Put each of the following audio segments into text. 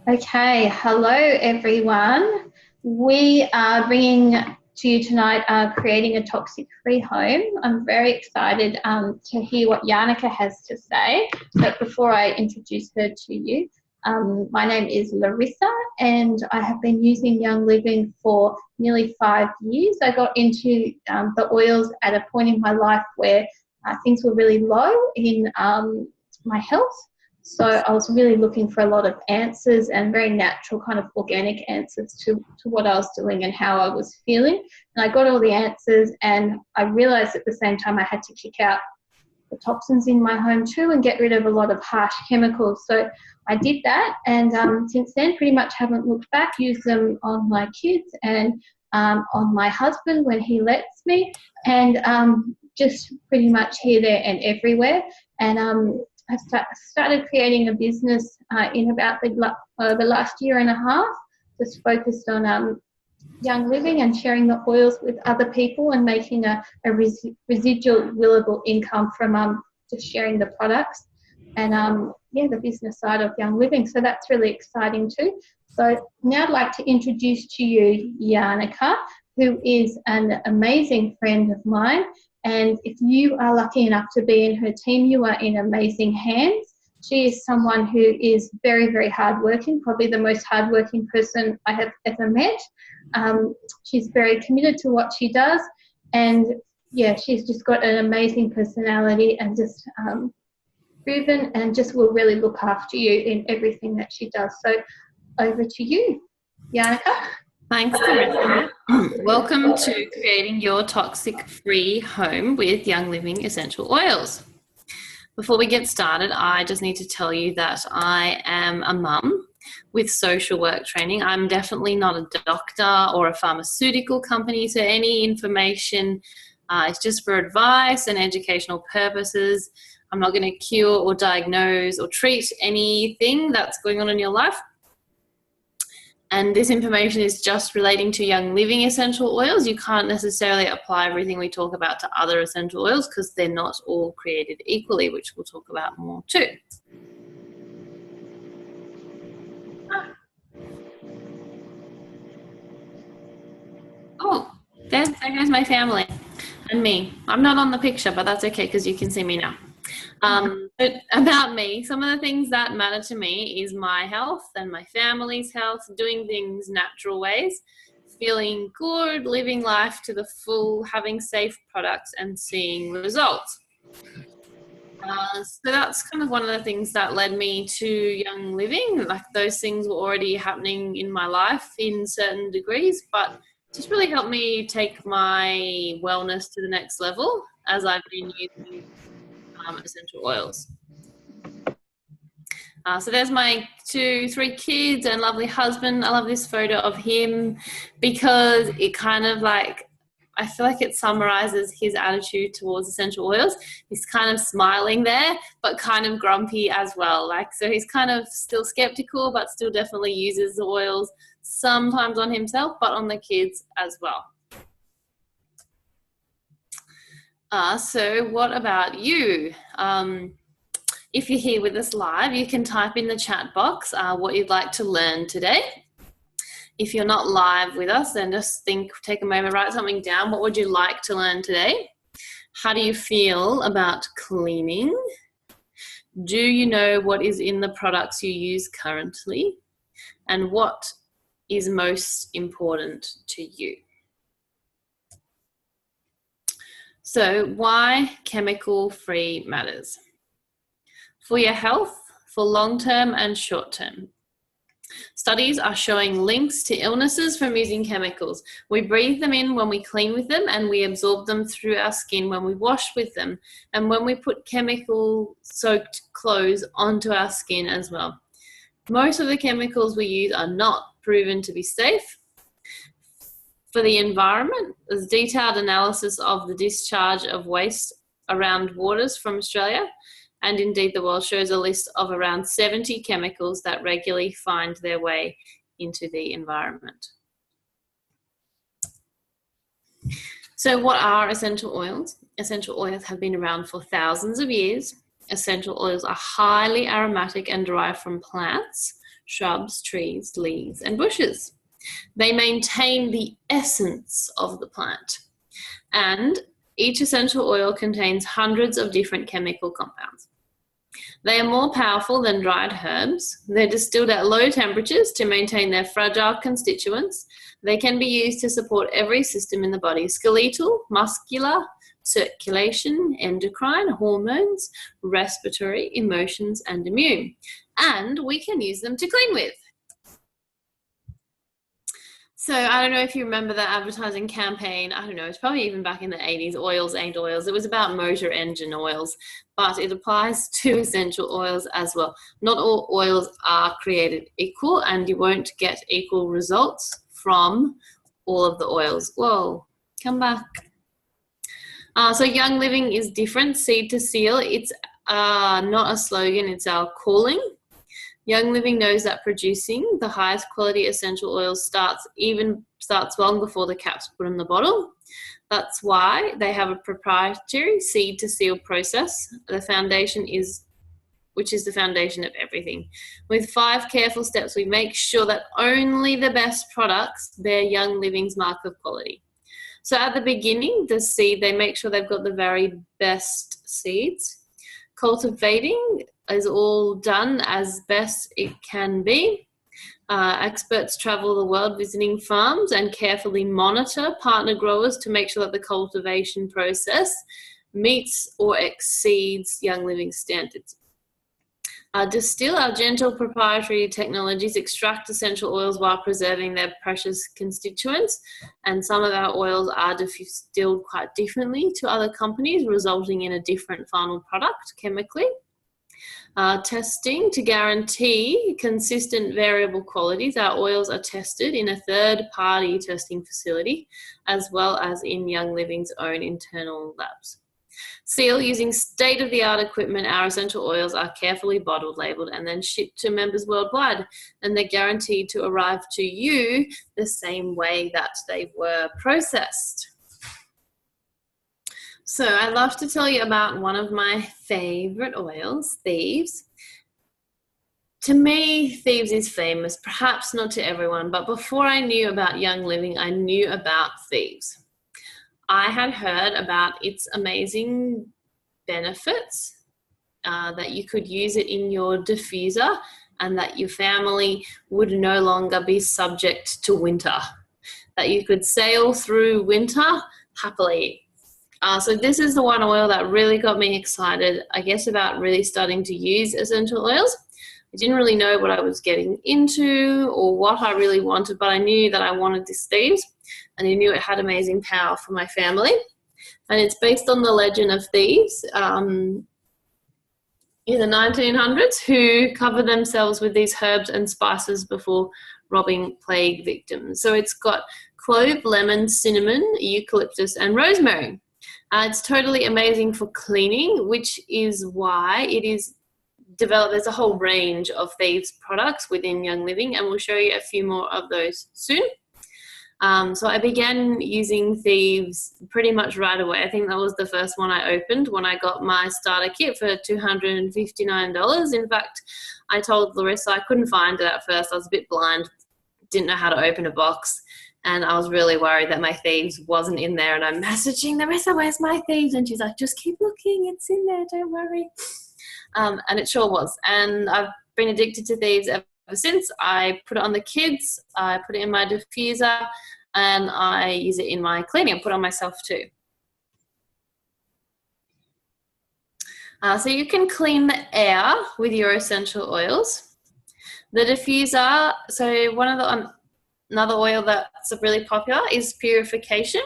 Okay, hello everyone. We are bringing to you tonight creating a toxic-free home. I'm very excited to hear what Janica has to say. But before I introduce her to you, my name is Larissa and I have been using Young Living for nearly 5 years. I got into the oils at a point in my life where things were really low in my health. So I was really looking for a lot of answers and very natural kind of organic answers to what I was doing and how I was feeling. And I got all the answers and I realised at the same time I had to kick out the toxins in my home too and get rid of a lot of harsh chemicals. So I did that and since then pretty much haven't looked back, used them on my kids and on my husband when he lets me, and just pretty much here, there and everywhere. And I started creating a business in about the last year and a half, just focused on Young Living and sharing the oils with other people and making a residual willable income from just sharing the products and the business side of Young Living. So that's really exciting too. So now I'd like to introduce to you Janica, who is an amazing friend of mine. And if you are lucky enough to be in her team, you are in amazing hands. She is someone who is very, very hardworking, probably the most hardworking person I have ever met. She's very committed to what she does. And, yeah, she's just got an amazing personality and just proven and just will really look after you in everything that she does. So over to you, Janica. Thanks, Larissa. Welcome to creating your toxic-free home with Young Living essential oils. Before we get started, I just need to tell you that I am a mum with social work training. I'm definitely not a doctor or a pharmaceutical company, so any information is just for advice and educational purposes. I'm not going to cure or diagnose or treat anything that's going on in your life. And this information is just relating to Young Living essential oils. You can't necessarily apply everything we talk about to other essential oils because they're not all created equally, which we'll talk about more too. Oh, there goes my family and me. I'm not on the picture, but that's okay because you can see me now. But about me, some of the things that matter to me is my health and my family's health, doing things natural ways, feeling good, living life to the full, having safe products and seeing results. So that's kind of one of the things that led me to Young Living. Like those things were already happening in my life in certain degrees, but just really helped me take my wellness to the next level as I've been using essential oils. So there's my 3 kids and lovely husband. I love this photo of him because it kind of like, I feel like it summarizes his attitude towards essential oils. He's kind of smiling there, but kind of grumpy as well. Like, so he's kind of still skeptical, but still definitely uses the oils sometimes on himself, but on the kids as well. So what about you? If you're here with us live, you can type in the chat box what you'd like to learn today. If you're not live with us, then just take a moment, write something down. What would you like to learn today? How do you feel about cleaning? Do you know what is in the products you use currently? And what is most important to you? So why chemical-free matters? For your health, for long-term and short-term. Studies are showing links to illnesses from using chemicals. We breathe them in when we clean with them, and we absorb them through our skin when we wash with them, and when we put chemical-soaked clothes onto our skin as well. Most of the chemicals we use are not proven to be safe. For the environment, there's detailed analysis of the discharge of waste around waters from Australia, and indeed the world shows a list of around 70 chemicals that regularly find their way into the environment. So what are essential oils? Essential oils have been around for thousands of years. Essential oils are highly aromatic and derived from plants. shrubs, trees, leaves, and bushes. They maintain the essence of the plant. And each essential oil contains hundreds of different chemical compounds. They are more powerful than dried herbs. They're distilled at low temperatures to maintain their fragile constituents. They can be used to support every system in the body: skeletal, muscular, circulation, endocrine, hormones, respiratory, emotions, and immune. And we can use them to clean with. So I don't know if you remember that advertising campaign. I don't know, it's probably even back in the 80s, oils ain't oils. It was about motor engine oils, but it applies to essential oils as well. Not all oils are created equal, and you won't get equal results from all of the oils. Whoa, come back. So Young Living is different, seed to seal. It's not a slogan, it's our calling. Young Living knows that producing the highest quality essential oils starts long before the cap's put in the bottle. That's why they have a proprietary seed to seal process. Which is the foundation of everything. With 5 careful steps, we make sure that only the best products bear Young Living's mark of quality. So at the beginning, the seed, they make sure they've got the very best seeds. Cultivating is all done as best it can be. Experts travel the world visiting farms and carefully monitor partner growers to make sure that the cultivation process meets or exceeds Young Living standards. Distill, our gentle proprietary technologies extract essential oils while preserving their precious constituents, and some of our oils are distilled quite differently to other companies, resulting in a different final product chemically. Testing to guarantee consistent variable qualities. Our oils are tested in a third-party testing facility, as well as in Young Living's own internal labs. Seal, using state-of-the-art equipment, our essential oils are carefully bottled, labeled, and then shipped to members worldwide, and they're guaranteed to arrive to you the same way that they were processed. So I'd love to tell you about one of my favorite oils, Thieves. To me, Thieves is famous, perhaps not to everyone, but before I knew about Young Living, I knew about Thieves. I had heard about its amazing benefits, that you could use it in your diffuser and that your family would no longer be subject to winter, that you could sail through winter happily. So this is the one oil that really got me excited, I guess, about really starting to use essential oils. I didn't really know what I was getting into or what I really wanted, but I knew that I wanted this Thieves, and I knew it had amazing power for my family. And it's based on the legend of thieves in the 1900s who covered themselves with these herbs and spices before robbing plague victims. So it's got clove, lemon, cinnamon, eucalyptus, and rosemary. It's totally amazing for cleaning, which is why it is developed. There's a whole range of Thieves products within Young Living, and we'll show you a few more of those soon. So I began using Thieves pretty much right away. I think that was the first one I opened when I got my starter kit for $259. In fact, I told Larissa I couldn't find it at first. I was a bit blind, didn't know how to open a box, and I was really worried that my Thieves wasn't in there. And I'm messaging Larissa, where's my Thieves? And she's like, just keep looking, it's in there, don't worry. And it sure was. And I've been addicted to Thieves ever since. I put it on the kids, I put it in my diffuser, and I use it in my cleaning. I put it on myself too. So you can clean the air with your essential oils. The diffuser, so another oil that's really popular is Purification.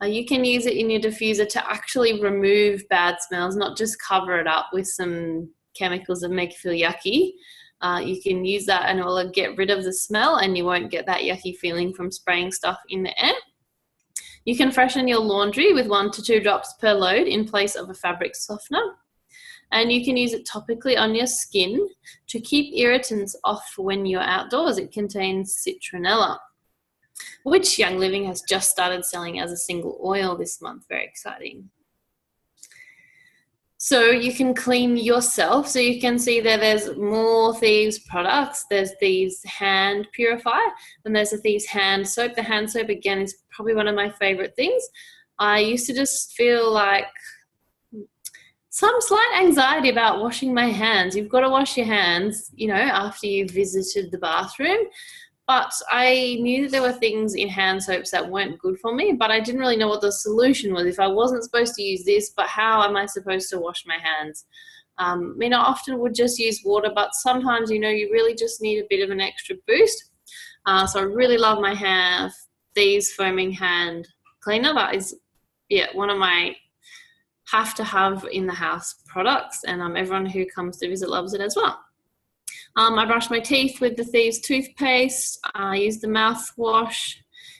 You can use it in your diffuser to actually remove bad smells, not just cover it up with some chemicals that make you feel yucky. You can use that and it will get rid of the smell, and you won't get that yucky feeling from spraying stuff in the air. You can freshen your laundry with 1 to 2 drops per load in place of a fabric softener. And you can use it topically on your skin to keep irritants off when you're outdoors. It contains citronella, which Young Living has just started selling as a single oil this month. Very exciting. So you can clean yourself. So you can see that there's more Thieves products. There's Thieves hand purifier, and there's a Thieves hand soap. The hand soap, again, is probably one of my favorite things. I used to just feel like some slight anxiety about washing my hands. You've got to wash your hands, you know, after you've visited the bathroom. But I knew that there were things in hand soaps that weren't good for me, but I didn't really know what the solution was. If I wasn't supposed to use this, but how am I supposed to wash my hands? I mean, I often would just use water, but sometimes, you know, you really just need a bit of an extra boost. So I really love my Thieves foaming hand cleaner. That is, yeah, one of my have to have in the house products, and everyone who comes to visit loves it as well. I brush my teeth with the Thieves toothpaste. I use the mouthwash.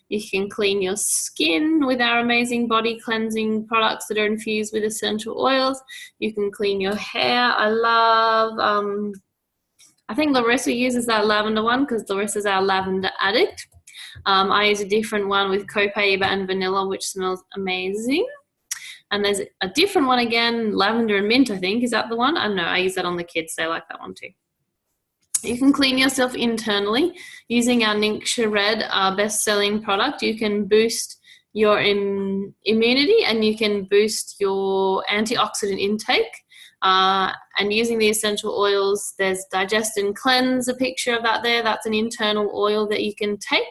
You can clean your skin with our amazing body cleansing products that are infused with essential oils. You can clean your hair. I love, I think Larissa uses that lavender one because Larissa's our lavender addict. I use a different one with copaiba and vanilla, which smells amazing. And there's a different one again, lavender and mint, I think. Is that the one? I don't know. I use that on the kids. They like that one too. You can clean yourself internally using our Ningxia Red, our best-selling product. You can boost your immunity, and you can boost your antioxidant intake. And using the essential oils, there's Digest and Cleanse, a picture of that there. That's an internal oil that you can take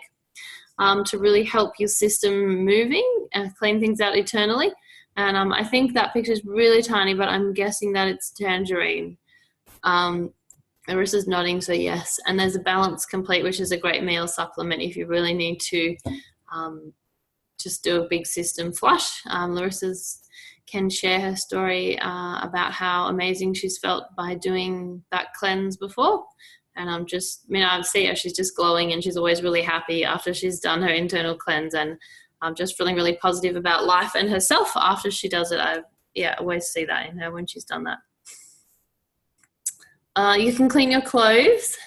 to really help your system moving and clean things out internally. And I think that picture is really tiny, but I'm guessing that it's tangerine. Marissa's nodding, so yes. And there's a Balance Complete, which is a great meal supplement if you really need to just do a big system flush. Larissa's can share her story about how amazing she's felt by doing that cleanse before. And I see her, she's just glowing, and she's always really happy after she's done her internal cleanse, and I'm just feeling really positive about life and herself after she does it. I always see that in her when she's done that. You can clean your clothes.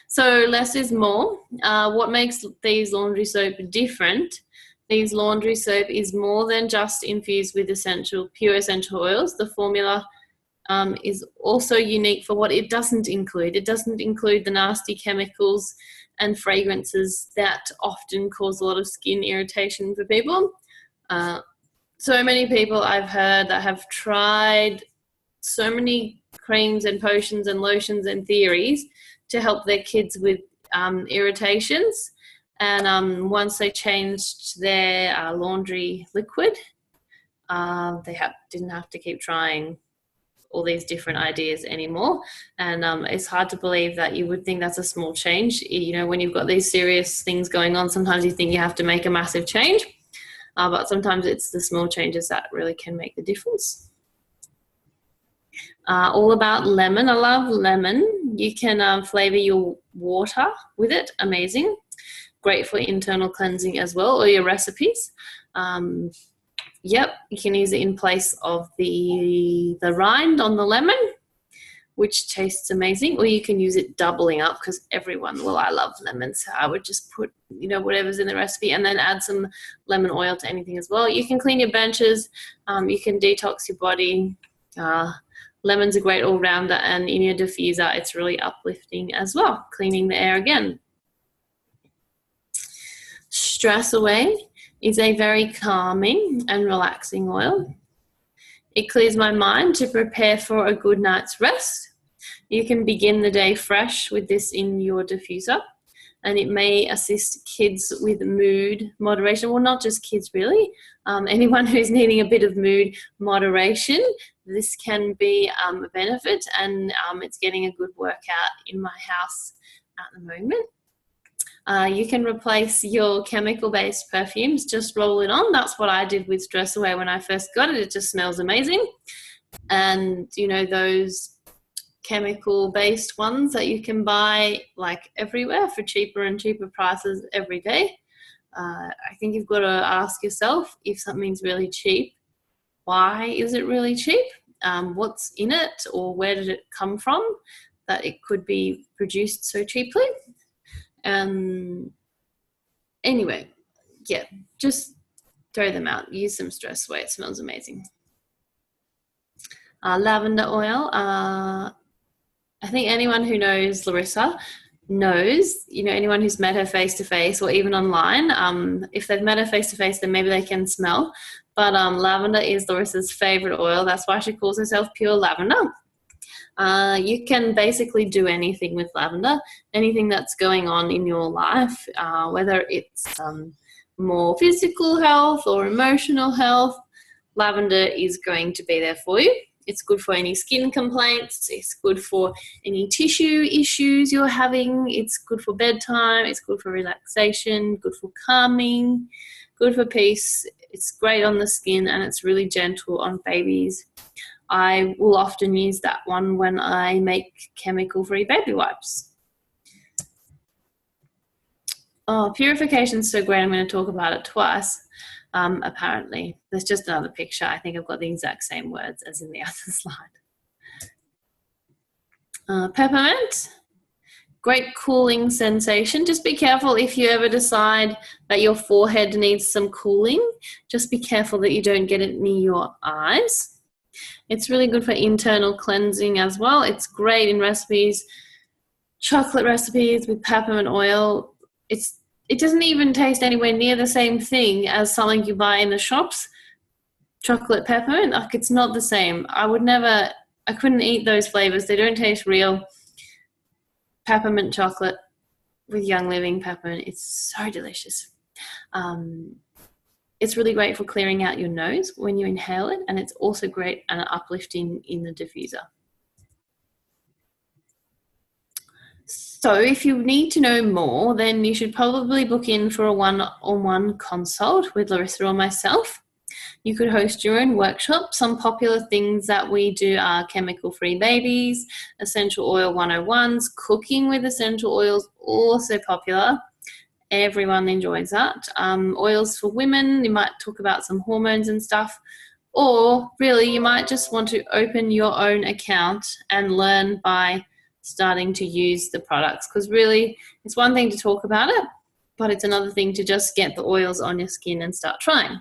So less is more. What makes Thieves laundry soap different? Thieves laundry soap is more than just infused with pure essential oils. The formula is also unique for what it doesn't include. It doesn't include the nasty chemicals and fragrances that often cause a lot of skin irritation for people. So many people I've heard that have tried so many creams and potions and lotions and theories to help their kids with irritations. And once they changed their laundry liquid, they didn't have to keep trying all these different ideas anymore. And it's hard to believe that you would think that's a small change. You know, when you've got these serious things going on, sometimes you think you have to make a massive change, but sometimes it's the small changes that really can make the difference. All about lemon. I love lemon. You can flavor your water with it. Amazing. Great for internal cleansing as well, or your recipes. You can use it in place of the rind on the lemon, which tastes amazing, or you can use it doubling up because I love lemons, so I would just put, whatever's in the recipe and then add some lemon oil to anything as well. You can clean your benches, you can detox your body. Lemon's a great all-rounder, and in your diffuser, it's really uplifting as well, cleaning the air again. Stress Away is a very calming and relaxing oil. It clears my mind to prepare for a good night's rest. You can begin the day fresh with this in your diffuser, and it may assist kids with mood moderation. Well, not just kids really. Anyone who's needing a bit of mood moderation, this can be a benefit, and it's getting a good workout in my house at the moment. You can replace your chemical-based perfumes. Just roll it on. That's what I did with Stress Away when I first got it. It just smells amazing. And, those chemical-based ones that you can buy like everywhere for cheaper and cheaper prices every day. I think you've got to ask yourself, if something's really cheap, why is it really cheap? What's in it, or where did it come from that it could be produced so cheaply? Anyway, just throw them out. Use some Stress Away. It smells amazing. Lavender oil. I think anyone who knows Larissa knows, anyone who's met her face to face or even online, if they've met her face to face, then maybe they can smell. But lavender is Larissa's favorite oil. That's why she calls herself Pure Lavender. You can basically do anything with lavender, anything that's going on in your life, whether it's more physical health or emotional health. Lavender is going to be there for you. It's good for any skin complaints. It's good for any tissue issues you're having. It's good for bedtime. It's good for relaxation, good for calming, good for peace. It's great on the skin, and it's really gentle on babies. I will often use that one when I make chemical-free baby wipes. Oh, purification is so great. I'm going to talk about it twice. Apparently, there's just another picture. I think I've got the exact same words as in the other slide. Peppermint, great cooling sensation. Just be careful if you ever decide that your forehead needs some cooling. Just be careful that you don't get it near your eyes. It's really good for internal cleansing as well. It's great in recipes, chocolate recipes with peppermint oil. It doesn't even taste anywhere near the same thing as something you buy in the shops. Chocolate peppermint, like, it's not the same. I couldn't eat those flavors. They don't taste real. Peppermint chocolate with Young Living peppermint, it's so delicious. It's really great for clearing out your nose when you inhale it, and it's also great and uplifting in the diffuser. So if you need to know more, then you should probably book in for a one-on-one consult with Larissa or myself. You could host your own workshop. Some popular things that we do are chemical-free babies, essential oil 101s, cooking with essential oils, also popular. Everyone enjoys that. Oils for women, you might talk about some hormones and stuff. Or really, you might just want to open your own account and learn by starting to use the products, because really it's one thing to talk about it, but it's another thing to just get the oils on your skin and start trying.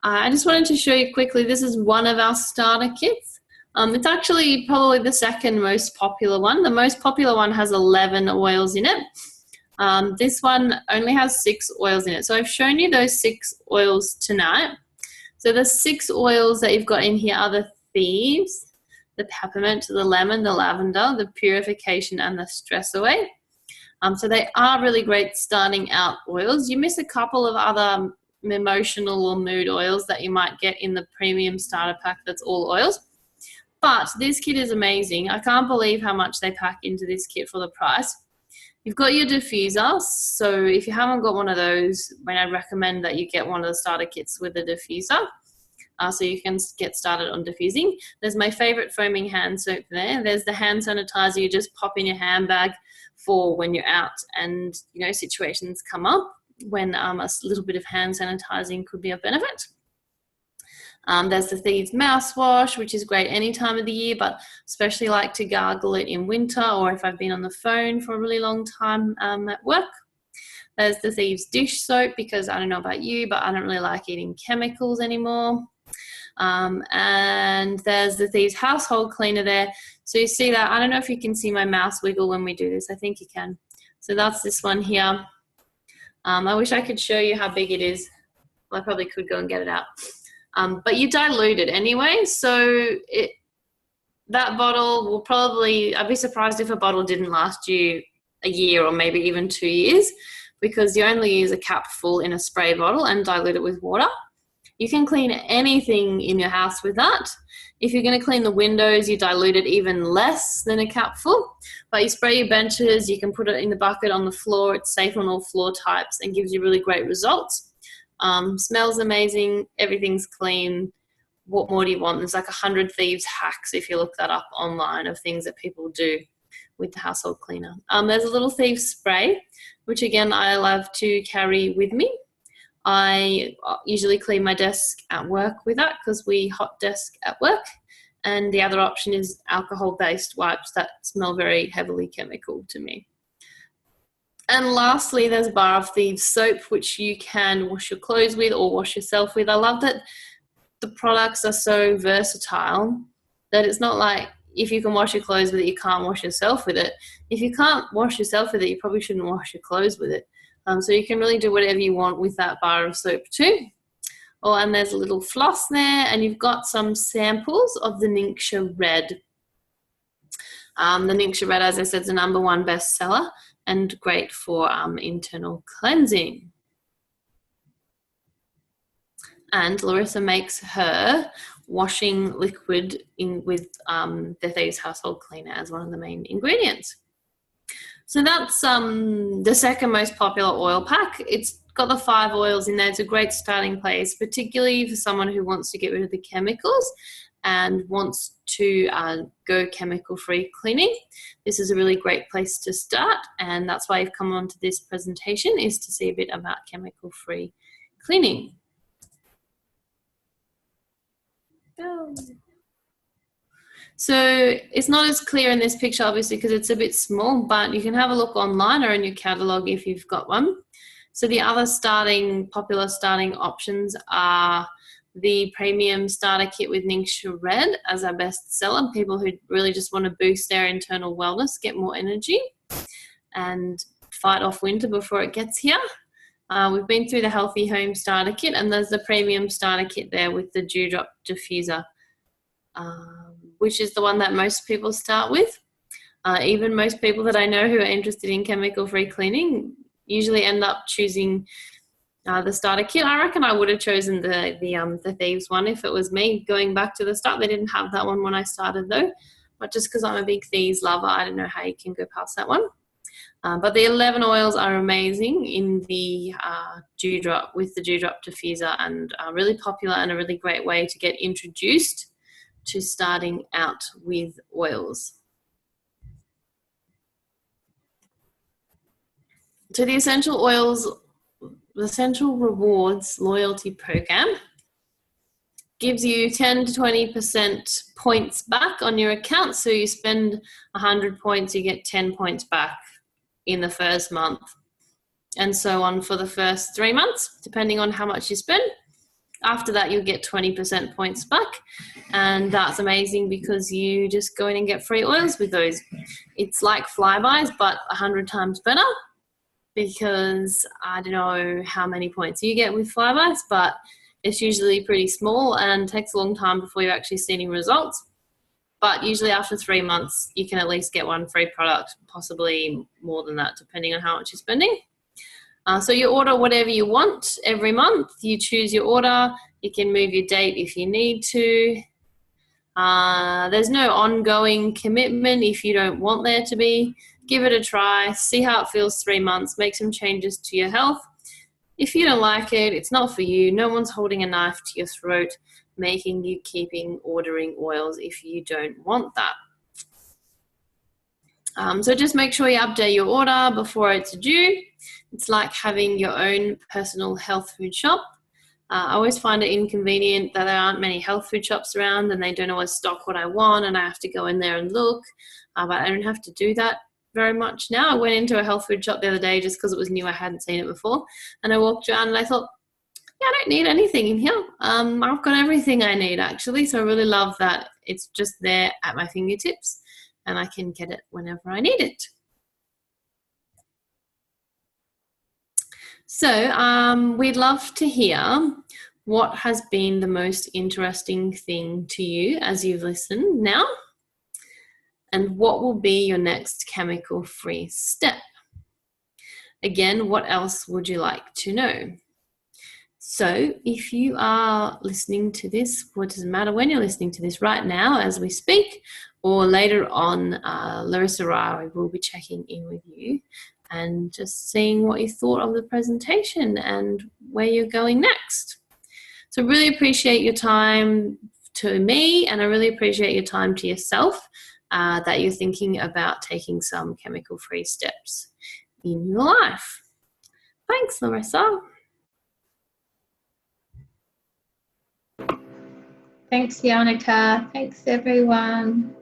I just wanted to show you quickly, this is one of our starter kits. It's actually probably the second most popular one. The most popular one has 11 oils in it. This one only has 6 oils in it. So I've shown you those 6 oils tonight. So the 6 oils that you've got in here are the Thieves, the Peppermint, the Lemon, the Lavender, the Purification, and the Stress Away. So they are really great starting out oils. You miss a couple of other emotional or mood oils that you might get in the premium starter pack that's all oils. But this kit is amazing. I can't believe how much they pack into this kit for the price. You've got your diffuser. So if you haven't got one of those, then I recommend that you get one of the starter kits with a diffuser. So you can get started on diffusing. There's my favorite foaming hand soap there. There's the hand sanitizer you just pop in your handbag for when you're out and situations come up when a little bit of hand sanitizing could be of benefit. There's the Thieves mouthwash, which is great any time of the year, but especially like to gargle it in winter or if I've been on the phone for a really long time at work. There's the Thieves dish soap, because I don't know about you, but I don't really like eating chemicals anymore. And there's the Thieves household cleaner there. So you see that, I don't know if you can see my mouse wiggle when we do this. I think you can. So that's this one here. I wish I could show you how big it is. Well, I probably could go and get it out. But you dilute it anyway. So that bottle will probably, I'd be surprised if a bottle didn't last you a year or maybe even 2 years, because you only use a cap full in a spray bottle and dilute it with water. You can clean anything in your house with that. If you're going to clean the windows, you dilute it even less than a cap full. But you spray your benches, you can put it in the bucket on the floor. It's safe on all floor types and gives you really great results. Smells amazing. Everything's clean. What more do you want? There's like 100 Thieves hacks if you look that up online of things that people do with the household cleaner. There's a little Thieves spray, which again I love to carry with me. I usually clean my desk at work with that because we hot desk at work. And the other option is alcohol-based wipes that smell very heavily chemical to me. And lastly, there's Bar of Thieves soap, which you can wash your clothes with or wash yourself with. I love that the products are so versatile. that it's not like if you can wash your clothes with it, you can't wash yourself with it. If you can't wash yourself with it, you probably shouldn't wash your clothes with it. So you can really do whatever you want with that bar of soap too. Oh, and there's a little floss there, and you've got some samples of the Ningxia Red. The Ningxia Red, as I said, is the #1 bestseller and great for internal cleansing. And Larissa makes her washing liquid with the Thieves household cleaner as one of the main ingredients. So that's the second most popular oil pack. It's got the 5 oils in there. It's a great starting place, particularly for someone who wants to get rid of the chemicals and wants to go chemical-free cleaning. This is a really great place to start, and that's why I've come on to this presentation, is to see a bit about chemical-free cleaning. So it's not as clear in this picture, obviously, because it's a bit small, but you can have a look online or in your catalogue if you've got one. So the other popular starting options are the premium starter kit with Ningxia Red as our best seller. People who really just want to boost their internal wellness, get more energy, and fight off winter before it gets here. We've been through the Healthy Home starter kit, and there's the premium starter kit there with the Dewdrop diffuser, which is the one that most people start with. Even most people that I know who are interested in chemical-free cleaning usually end up choosing the starter kit. I reckon I would have chosen the Thieves one if it was me going back to the start. They didn't have that one when I started though, but just because I'm a big Thieves lover, I don't know how you can go past that one. But the 11 oils are amazing in the Dewdrop, with the Dewdrop diffuser, and really popular and a really great way to get introduced to starting out with oils. So the Essential Oils, the Essential Rewards loyalty program gives you 10 to 20% points back on your account. So you spend 100 points, you get 10 points back in the first month, and so on for the first 3 months, depending on how much you spend. After that, you'll get 20% points back, and that's amazing because you just go in and get free oils with those. It's like Flybys, but 100 times better, because I don't know how many points you get with Flybys, but it's usually pretty small and takes a long time before you actually see any results. But usually after 3 months, you can at least get one free product, possibly more than that, depending on how much you're spending. So you order whatever you want every month. You choose your order. You can move your date if you need to. There's no ongoing commitment if you don't want there to be. Give it a try. See how it feels 3 months. Make some changes to your health. If you don't like it, it's not for you. No one's holding a knife to your throat, making you keeping ordering oils if you don't want that. So just make sure you update your order before it's due. It's like having your own personal health food shop. I always find it inconvenient that there aren't many health food shops around and they don't always stock what I want, and I have to go in there and look, but I don't have to do that very much now. I went into a health food shop the other day just because it was new. I hadn't seen it before, and I walked around and I thought, yeah, I don't need anything in here. I've got everything I need actually, so I really love that it's just there at my fingertips and I can get it whenever I need it. So we'd love to hear what has been the most interesting thing to you as you've listened now, and what will be your next chemical-free step. Again, what else would you like to know? So if you are listening to this, what does it matter when you're listening to this, right now as we speak, or later on, Larissa or I will be checking in with you and just seeing what you thought of the presentation and where you're going next. So really appreciate your time to me, and I really appreciate your time to yourself, that you're thinking about taking some chemical-free steps in your life. Thanks, Larissa. Thanks, Yannicka. Thanks, everyone.